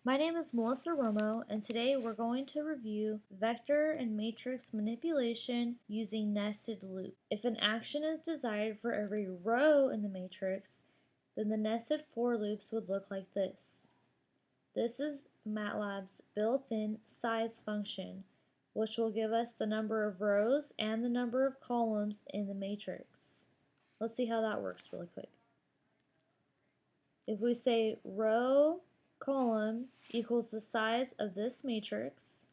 My name is Melissa Romo, and today we're going to review vector and matrix manipulation using nested loops. If an action is desired for every row in the matrix, then the nested for loops would look like this. This is MATLAB's built-in size function, which will give us the number of rows and the number of columns in the matrix. Let's see how that works really quick. If we say row column equals the size of this matrix,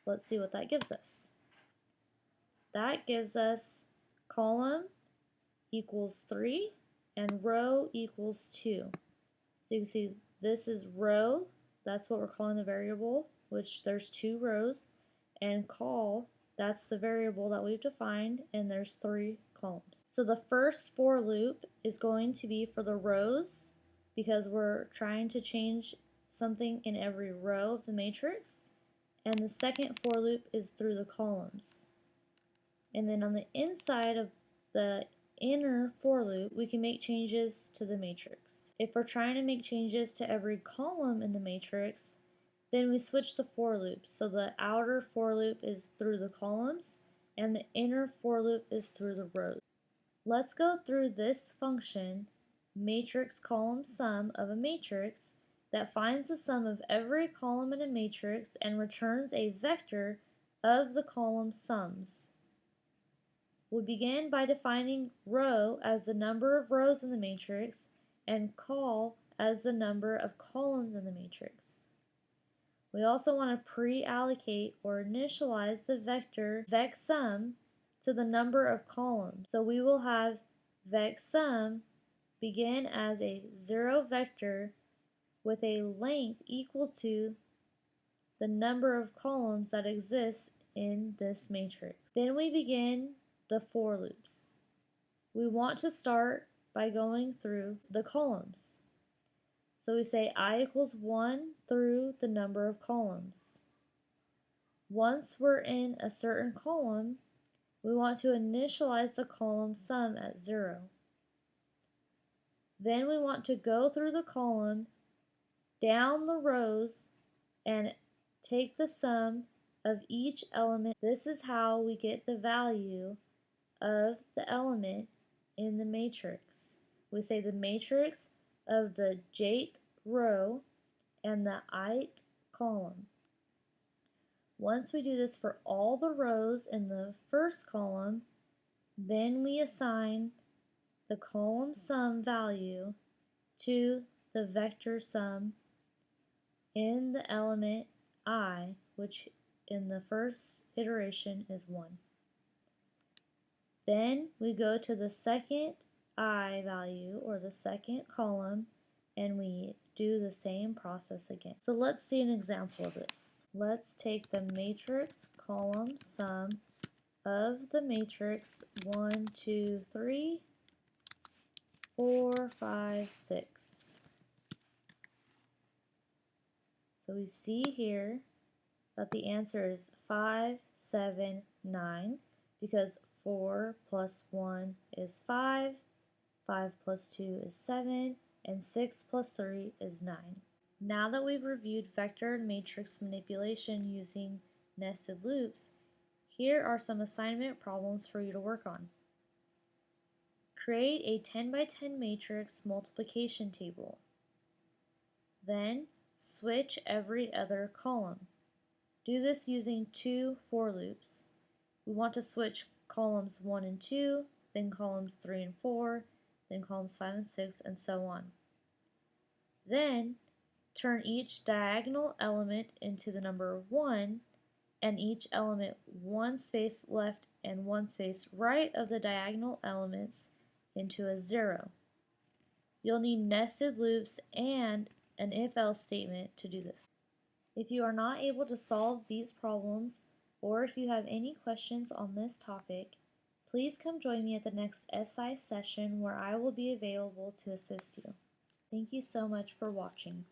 let's see what that gives us. That gives us column equals 3 and row equals 2. So you can see this is row, that's what we're calling the variable, which there's 2 rows, and col, that's the variable that we've defined, and there's 3 columns. So the first for loop is going to be for the rows, because we're trying to change something in every row of the matrix, and the second for loop is through the columns. And then on the inside of the inner for loop, we can make changes to the matrix. If we're trying to make changes to every column in the matrix, then we switch the for loops. So the outer for loop is through the columns, and the inner for loop is through the rows. Let's go through this function, matrix column sum of a matrix, that finds the sum of every column in a matrix and returns a vector of the column sums. We begin by defining row as the number of rows in the matrix and col as the number of columns in the matrix. We also want to pre-allocate or initialize the vector vec_sum to the number of columns. So we will have vec_sum begin as a 0 vector with a length equal to the number of columns that exist in this matrix. Then we begin the for loops. We want to start by going through the columns. So we say I equals 1 through the number of columns. Once we're in a certain column, we want to initialize the column sum at 0. Then we want to go through the column, down the rows, and take the sum of each element. This is how we get the value of the element in the matrix. We say the matrix of the jth row and the ith column. Once we do this for all the rows in the first column, then we assign the column sum value to the vector sum in the element I, which in the first iteration is 1. Then we go to the second I value, or the second column, and we do the same process again. So let's see an example of this. Let's take the matrix column sum of the matrix 1, 2, 3, 4, 5, 6. So we see here that the answer is 5, 7, 9, because 4 plus 1 is 5, 5 plus 2 is 7, and 6 plus 3 is 9. Now that we've reviewed vector and matrix manipulation using nested loops, here are some assignment problems for you to work on. Create a 10 by 10 matrix multiplication table. Then switch every other column. Do this using 2 for loops. We want to switch columns 1 and 2, then columns 3 and 4, then columns 5 and 6, and so on. Then turn each diagonal element into the number 1, and each element 1 space left and 1 space right of the diagonal elements into a 0. You'll need nested loops and an if-else statement to do this. If you are not able to solve these problems, or if you have any questions on this topic, please come join me at the next SI session where I will be available to assist you. Thank you so much for watching.